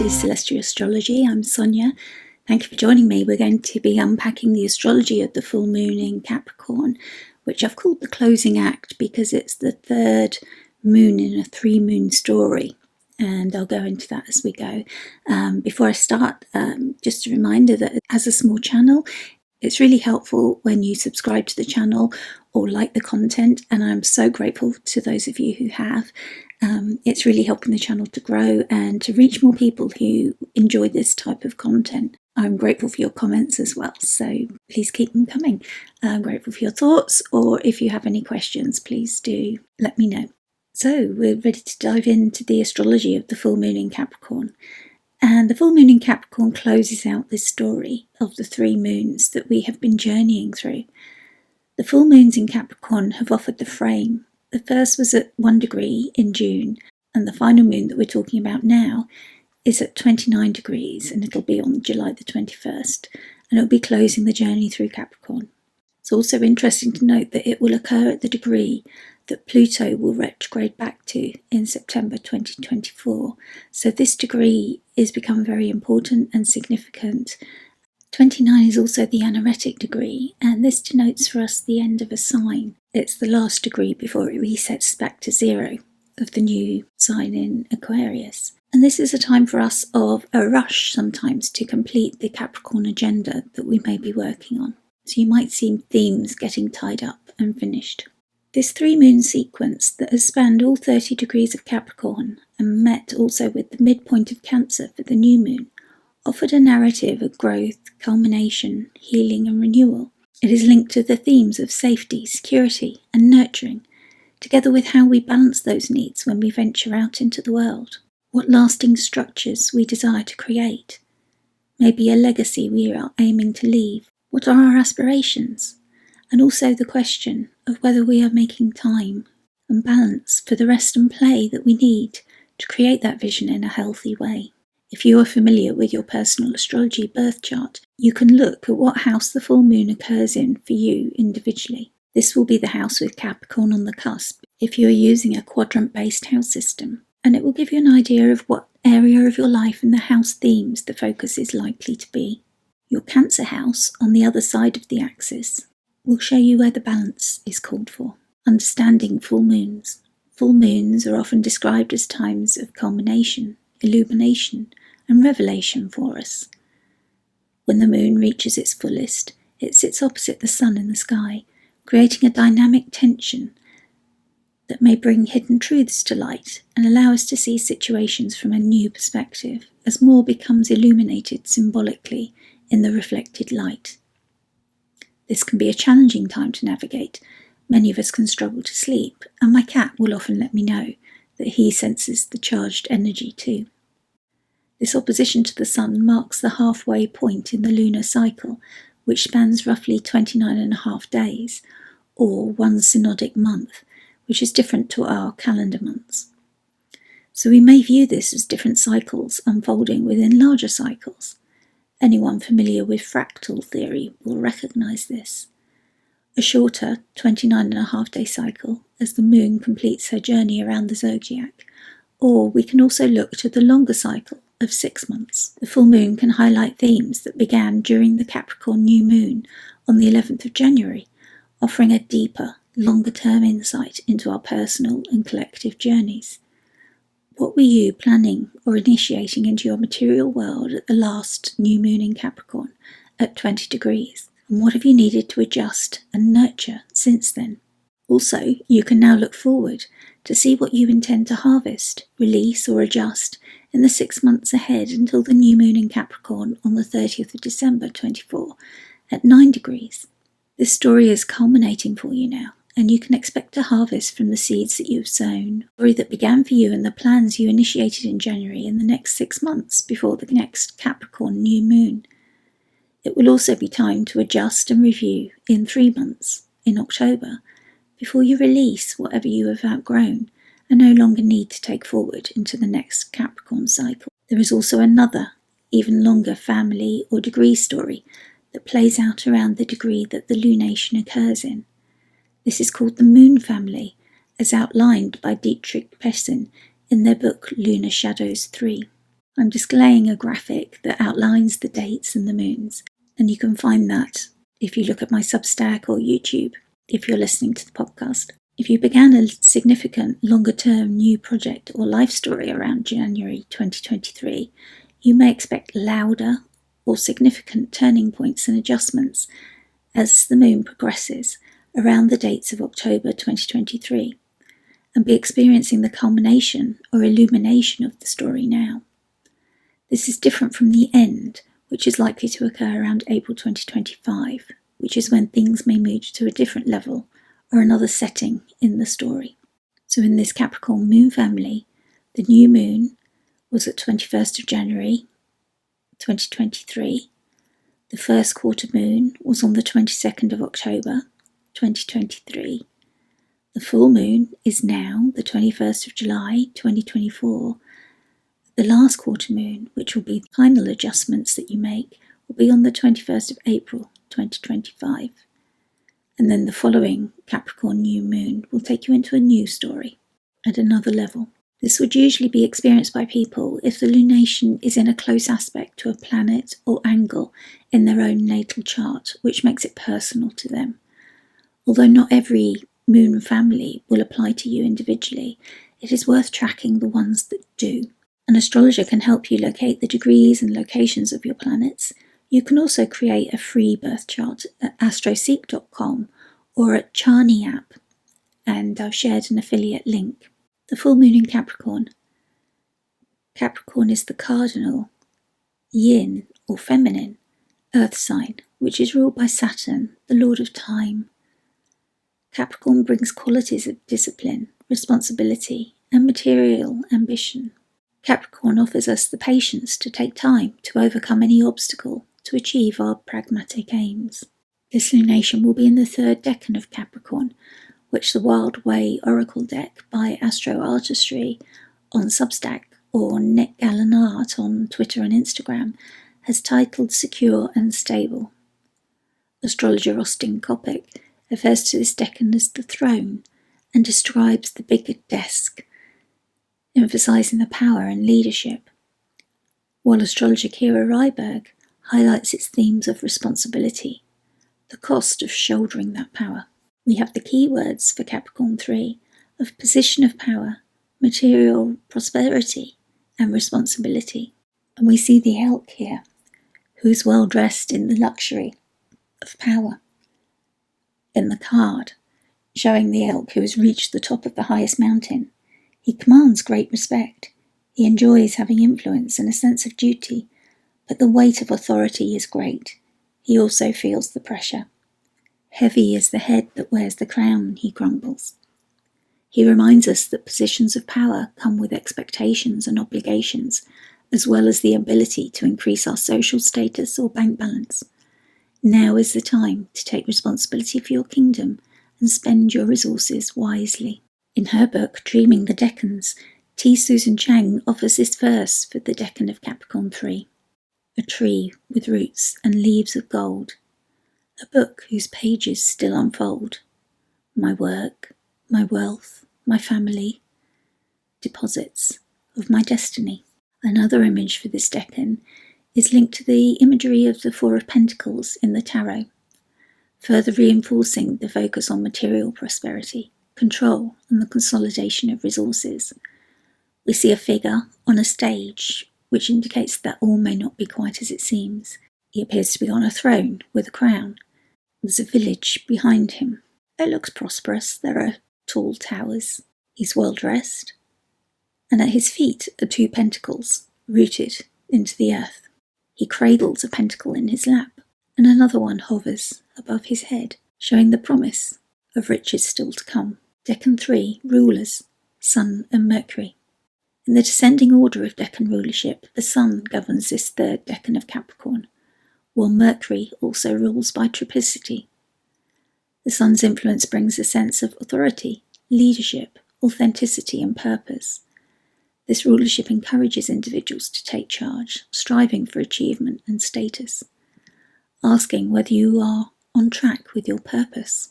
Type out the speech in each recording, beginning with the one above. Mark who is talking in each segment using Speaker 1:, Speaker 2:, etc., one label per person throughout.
Speaker 1: Celestia Astrology. I'm Sonia. Thank you for joining me. We're going to be unpacking the astrology of the full moon in Capricorn, which I've called the closing act because it's the third moon in a 3-moon story. And I'll go into that as we go. Before I start, just a reminder that as a small channel, it's really helpful when you subscribe to the channel or like the content, and I'm so grateful to those of you who have. It's really helping the channel to grow and to reach more people who enjoy this type of content. I'm grateful for your comments as well, so please keep them coming. I'm grateful for your thoughts, or if you have any questions, please do let me know. So we're ready to dive into the astrology of the full moon in Capricorn. And the full moon in Capricorn closes out this story of the 3 moons that we have been journeying through. The full moons in Capricorn have offered the frame. The first was at 1 degree in June, and the final moon that we're talking about now is at 29 degrees, and it'll be on July the 21st, and it'll be closing the journey through Capricorn. It's also interesting to note that it will occur at the degree that Pluto will retrograde back to in September 2024. So this degree is become very important and significant. 29 is also the anaretic degree, and this denotes for us the end of a sign. It's the last degree before it resets back to 0 of the new sign in Aquarius. And this is a time for us of a rush sometimes to complete the Capricorn agenda that we may be working on. So you might see themes getting tied up and finished. This 3-moon sequence that has spanned all 30 degrees of Capricorn and met also with the midpoint of Cancer for the new moon offered a narrative of growth, culmination, healing and renewal. It is linked to the themes of safety, security and nurturing, together with how we balance those needs when we venture out into the world. What lasting structures we desire to create. Maybe a legacy we are aiming to leave. What are our aspirations? And also the question of whether we are making time and balance for the rest and play that we need to create that vision in a healthy way. If you are familiar with your personal astrology birth chart, you can look at what house the full moon occurs in for you individually. This will be the house with Capricorn on the cusp if you are using a quadrant-based house system, and it will give you an idea of what area of your life and the house themes the focus is likely to be. Your Cancer house, on the other side of the axis, will show you where the balance is called for. Understanding full moons. Full moons are often described as times of culmination, illumination, and revelation for us. When the moon reaches its fullest, it sits opposite the sun in the sky, creating a dynamic tension that may bring hidden truths to light and allow us to see situations from a new perspective as more becomes illuminated symbolically in the reflected light. This can be a challenging time to navigate. Many of us can struggle to sleep, and my cat will often let me know that he senses the charged energy too. This opposition to the sun marks the halfway point in the lunar cycle, which spans roughly 29.5 days, or 1 synodic month, which is different to our calendar months. So we may view this as different cycles unfolding within larger cycles. Anyone familiar with fractal theory will recognise this. A shorter 29.5 day cycle as the moon completes her journey around the zodiac, or we can also look to the longer cycle of 6 months. The full moon can highlight themes that began during the Capricorn new moon on the 11th of January, offering a deeper, longer-term insight into our personal and collective journeys. What were you planning or initiating into your material world at the last new moon in Capricorn at 20 degrees? And what have you needed to adjust and nurture since then? Also, you can now look forward to see what you intend to harvest, release or adjust in the 6 months ahead until the new moon in Capricorn on the 30th of December 24 at 9 degrees. This story is culminating for you now, and you can expect to harvest from the seeds that you've sown, the story that began for you and the plans you initiated in January in the next 6 months before the next Capricorn new moon. It will also be time to adjust and review in 3 months, in October, before you release whatever you have outgrown and no longer need to take forward into the next Capricorn cycle. There is also another, even longer family or degree story that plays out around the degree that the lunation occurs in. This is called the Moon Family, as outlined by Detriment in their book Lunar Shadows 3. I'm displaying a graphic that outlines the dates and the moons, and you can find that if you look at my Substack or YouTube, if you're listening to the podcast. If you began a significant longer-term new project or life story around January 2023, you may expect louder or significant turning points and adjustments as the moon progresses around the dates of October 2023, and be experiencing the culmination or illumination of the story now. This is different from the end, which is likely to occur around April 2025, which is when things may move to a different level or another setting in the story. So in this Capricorn moon family, the new moon was at 21st of January 2023. The first quarter moon was on the 22nd of October 2023. The full moon is now the 21st of July 2024. The last quarter moon, which will be the final adjustments that you make, will be on the 21st of April 2025. And then the following Capricorn new moon will take you into a new story at another level. This would usually be experienced by people if the lunation is in a close aspect to a planet or angle in their own natal chart, which makes it personal to them. Although not every moon family will apply to you individually, it is worth tracking the ones that do. An astrologer can help you locate the degrees and locations of your planets. You can also create a free birth chart at astroseek.com or at Chani App, and I've shared an affiliate link. The full moon in Capricorn. Capricorn is the cardinal, yin or feminine, earth sign, which is ruled by Saturn, the lord of time. Capricorn brings qualities of discipline, responsibility, and material ambition. Capricorn offers us the patience to take time to overcome any obstacle to achieve our pragmatic aims. This lunation will be in the third decan of Capricorn, which the Wild Way Oracle deck by Astro Artistry on Substack or Nick Gallen Art on Twitter and Instagram has titled Secure and Stable. Astrologer Austin Coppock refers to this decan as the throne and describes the big desk, emphasizing the power and leadership, while astrologer Kira Ryberg highlights its themes of responsibility, the cost of shouldering that power. We have the keywords for Capricorn 3 of position of power, material prosperity, and responsibility. And we see the elk here, who is well dressed in the luxury of power in the card, showing the elk who has reached the top of the highest mountain. He commands great respect. He enjoys having influence and a sense of duty, but the weight of authority is great. He also feels the pressure. Heavy is the head that wears the crown, he grumbles. He reminds us that positions of power come with expectations and obligations, as well as the ability to increase our social status or bank balance. Now is the time to take responsibility for your kingdom and spend your resources wisely. In her book, Dreaming the Decans, T. Susan Chang offers this verse for the decan of Capricorn 3. A tree with roots and leaves of gold, a book whose pages still unfold. My work, my wealth, my family, deposits of my destiny. Another image for this decan is linked to the imagery of the Four of Pentacles in the Tarot, further reinforcing the focus on material prosperity, control, and the consolidation of resources. We see a figure on a stage, which indicates that all may not be quite as it seems. He appears to be on a throne with a crown. There's a village behind him. It looks prosperous. There are tall towers. He's well dressed. And at his feet are two pentacles, rooted into the earth. He cradles a pentacle in his lap, and another one hovers above his head, showing the promise of riches still to come. Decan 3, rulers, Sun and Mercury. In the descending order of decan rulership, the Sun governs this third decan of Capricorn, while Mercury also rules by triplicity. The Sun's influence brings a sense of authority, leadership, authenticity, and purpose. This rulership encourages individuals to take charge, striving for achievement and status, asking whether you are on track with your purpose.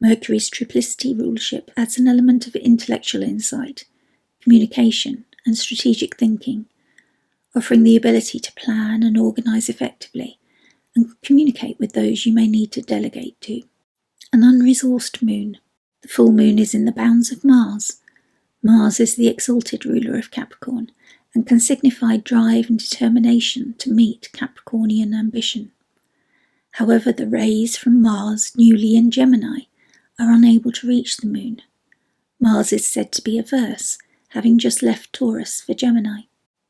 Speaker 1: Mercury's triplicity rulership adds an element of intellectual insight, communication, and strategic thinking, offering the ability to plan and organise effectively and communicate with those you may need to delegate to. An unresourced moon. The full moon is in the bounds of Mars. Mars is the exalted ruler of Capricorn and can signify drive and determination to meet Capricornian ambition. However, the rays from Mars, newly in Gemini, are unable to reach the moon. Mars is said to be averse, having just left Taurus for Gemini.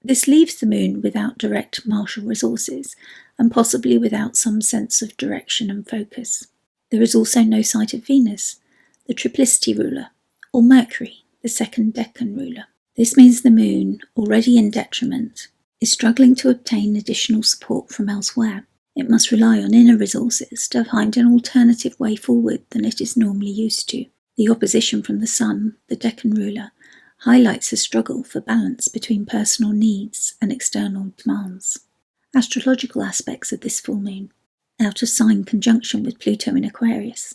Speaker 1: This leaves the moon without direct martial resources and possibly without some sense of direction and focus. There is also no sight of Venus, the triplicity ruler, or Mercury, the second Decan ruler. This means the moon, already in detriment, is struggling to obtain additional support from elsewhere. It must rely on inner resources to find an alternative way forward than it is normally used to. The opposition from the Sun, the Decan ruler, highlights a struggle for balance between personal needs and external demands. Astrological aspects of this full moon. Out of sign conjunction with Pluto in Aquarius.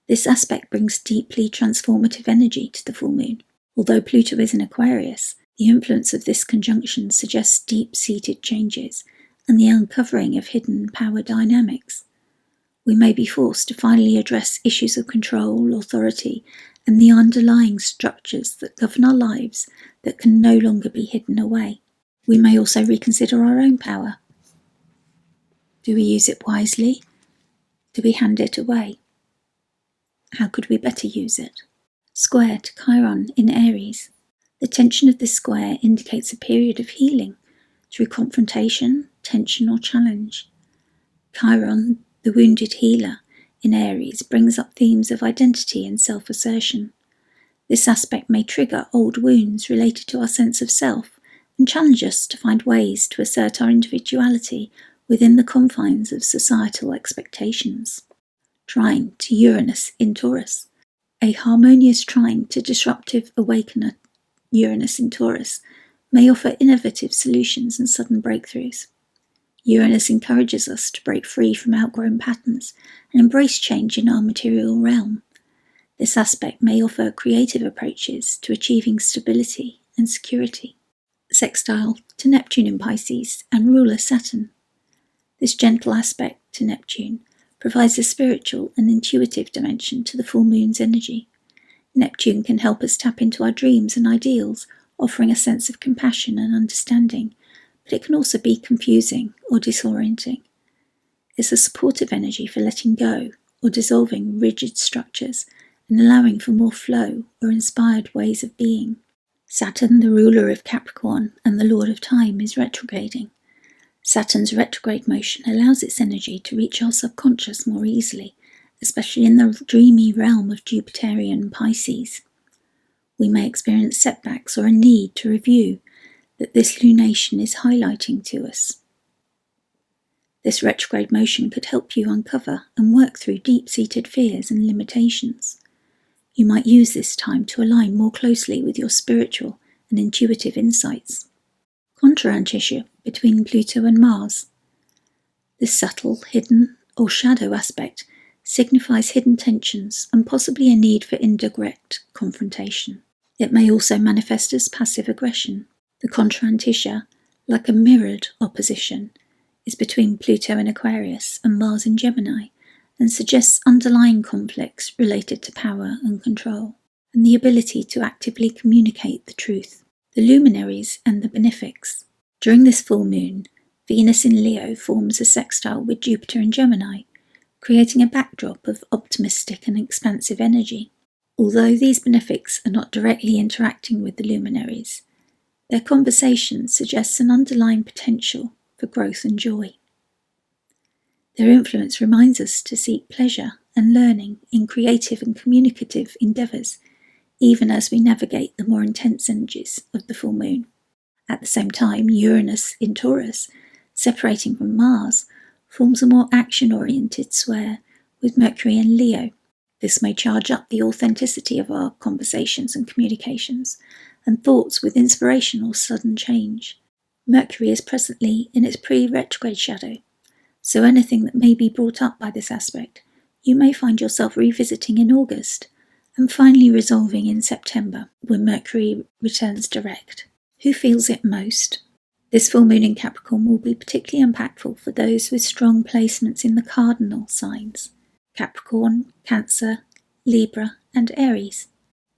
Speaker 1: This aspect brings deeply transformative energy to the full moon. Although Pluto is in Aquarius, the influence of this conjunction suggests deep-seated changes and the uncovering of hidden power dynamics. We may be forced to finally address issues of control, authority, and the underlying structures that govern our lives that can no longer be hidden away. We may also reconsider our own power. Do we use it wisely? Do we hand it away? How could we better use it? Square to Chiron in Aries. The tension of this square indicates a period of healing through confrontation, tension, or challenge. Chiron, the wounded healer in Aries, brings up themes of identity and self-assertion. This aspect may trigger old wounds related to our sense of self and challenge us to find ways to assert our individuality within the confines of societal expectations. Trine to Uranus in Taurus. A harmonious trine to disruptive awakener Uranus in Taurus may offer innovative solutions and sudden breakthroughs. Uranus encourages us to break free from outgrown patterns and embrace change in our material realm. This aspect may offer creative approaches to achieving stability and security. Sextile to Neptune in Pisces and ruler Saturn. This gentle aspect to Neptune provides a spiritual and intuitive dimension to the full moon's energy. Neptune can help us tap into our dreams and ideals, offering a sense of compassion and understanding, but it can also be confusing or disorienting. It's a supportive energy for letting go or dissolving rigid structures and allowing for more flow or inspired ways of being. Saturn, the ruler of Capricorn and the lord of time, is retrograding. Saturn's retrograde motion allows its energy to reach our subconscious more easily, especially in the dreamy realm of Jupiterian Pisces. We may experience setbacks or a need to review that this lunation is highlighting to us. This retrograde motion could help you uncover and work through deep-seated fears and limitations. You might use this time to align more closely with your spiritual and intuitive insights. Contra-antitia between Pluto and Mars. This subtle, hidden, or shadow aspect signifies hidden tensions and possibly a need for indirect confrontation. It may also manifest as passive aggression. The contra-antitia, like a mirrored opposition, is between Pluto in Aquarius and Mars in Gemini, and suggests underlying conflicts related to power and control, and the ability to actively communicate the truth. The luminaries and the benefics. During this full moon, Venus in Leo forms a sextile with Jupiter in Gemini, creating a backdrop of optimistic and expansive energy. Although these benefics are not directly interacting with the luminaries, their conversation suggests an underlying potential for growth and joy. Their influence reminds us to seek pleasure and learning in creative and communicative endeavours, even as we navigate the more intense energies of the full moon. At the same time, Uranus in Taurus, separating from Mars, forms a more action-oriented square with Mercury in Leo. This may charge up the authenticity of our conversations and communications, and thoughts with inspiration or sudden change. Mercury is presently in its pre-retrograde shadow, so anything that may be brought up by this aspect, you may find yourself revisiting in August, and finally resolving in September when Mercury returns direct. Who feels it most? This full moon in Capricorn will be particularly impactful for those with strong placements in the cardinal signs: Capricorn, Cancer, Libra, and Aries.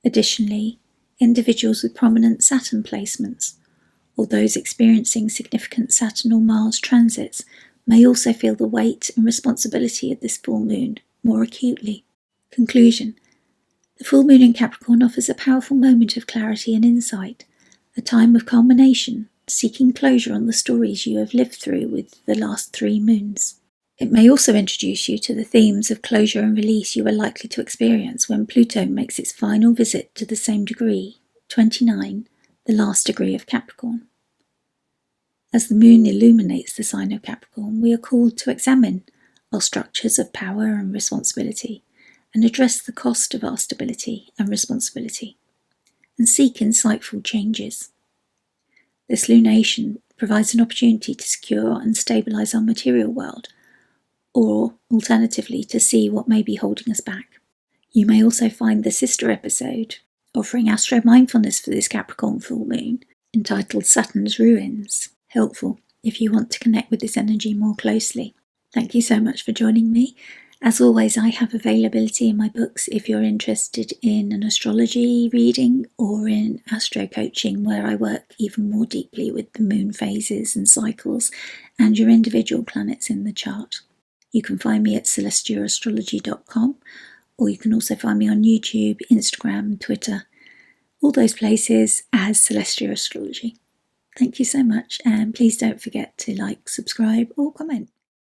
Speaker 1: Additionally, individuals with prominent Saturn placements, or those experiencing significant Saturn or Mars transits, may also feel the weight and responsibility of this full moon more acutely. Conclusion: the full moon in Capricorn offers a powerful moment of clarity and insight, a time of culmination, seeking closure on the stories you have lived through with the last 3 moons. It may also introduce you to the themes of closure and release you are likely to experience when Pluto makes its final visit to the same degree, 29, the last degree of Capricorn. As the moon illuminates the sign of Capricorn, we are called to examine our structures of power and responsibility and address the cost of our stability and responsibility, and seek insightful changes. This lunation provides an opportunity to secure and stabilize our material world, or alternatively to see what may be holding us back. You may also find the sister episode offering Astro mindfulness for this Capricorn full moon, entitled Saturn's Ruins, helpful if you want to connect with this energy more closely. Thank you so much for joining me. As always, I have availability in my books if you're interested in an astrology reading or in astro coaching, where I work even more deeply with the moon phases and cycles and your individual planets in the chart. You can find me at celestiaastrology.com, or you can also find me on YouTube, Instagram, Twitter, all those places as Celestia Astrology. Thank you so much, and please don't forget to like, subscribe, or comment.